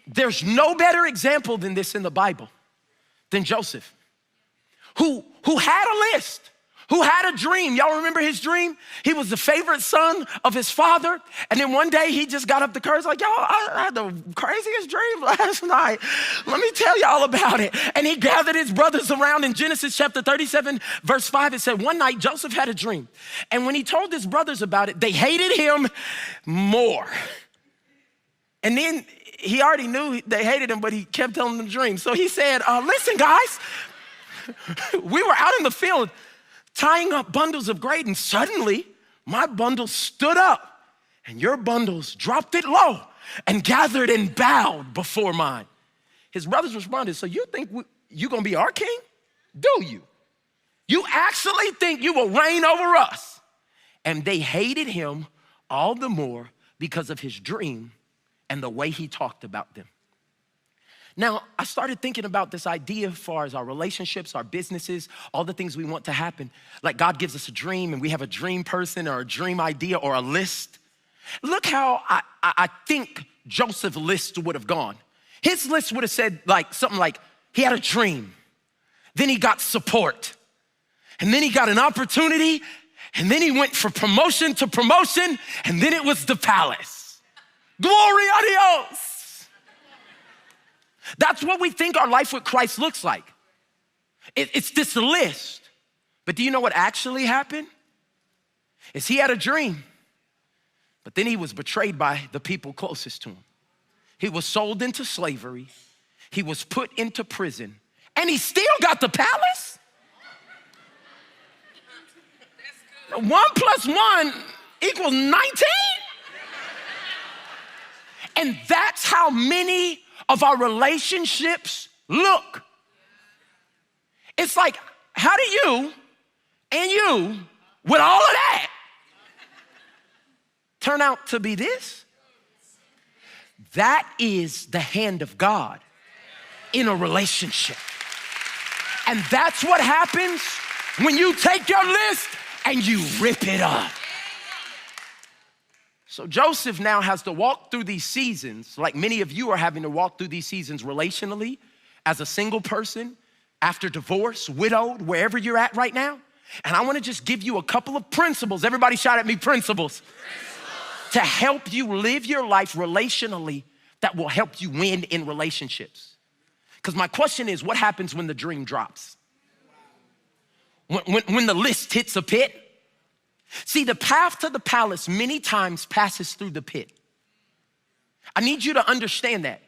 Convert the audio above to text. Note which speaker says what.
Speaker 1: there's no better example than this in the Bible than Joseph, who had a list, who had a dream. Y'all remember his dream? He was the favorite son of his father. And then one day he just got up the courage like, y'all, I had the craziest dream last night. Let me tell y'all about it. And he gathered his brothers around. In Genesis chapter 37, verse 5, it said, one night Joseph had a dream. And when he told his brothers about it, they hated him more. And then he already knew they hated him, but he kept telling them the dream. So he said, listen, guys, we were out in the field tying up bundles of grain, and suddenly my bundle stood up and your bundles dropped it low and gathered and bowed before mine. His brothers responded, so you think you're gonna be our king? Do you? You actually think you will reign over us? And they hated him all the more because of his dream and the way he talked about them. Now, I started thinking about this idea as far as our relationships, our businesses, all the things we want to happen. Like God gives us a dream and we have a dream person or a dream idea or a list. Look how I think Joseph's list would have gone. His list would have said something like, he had a dream, then he got support, and then he got an opportunity, and then he went from promotion to promotion, and then it was the palace. Glory a Dios. That's what we think our life with Christ looks like. It's this list. But do you know what actually happened? Is he had a dream, but then he was betrayed by the people closest to him. He was sold into slavery. He was put into prison, and he still got the palace? 1 + 1 = 19? And that's how many of our relationships look. It's like, how do you and you, with all of that, turn out to be this? That is the hand of God in a relationship. And that's what happens when you take your list and you rip it up. So Joseph now has to walk through these seasons, like many of you are having to walk through these seasons relationally, as a single person, after divorce, widowed, wherever you're at right now. And I wanna just give you a couple of principles. Everybody shout at me, principles. To help you live your life relationally that will help you win in relationships. Because my question is, what happens when the dream drops? When the list hits a pit? See, the path to the palace many times passes through the pit. I need you to understand that.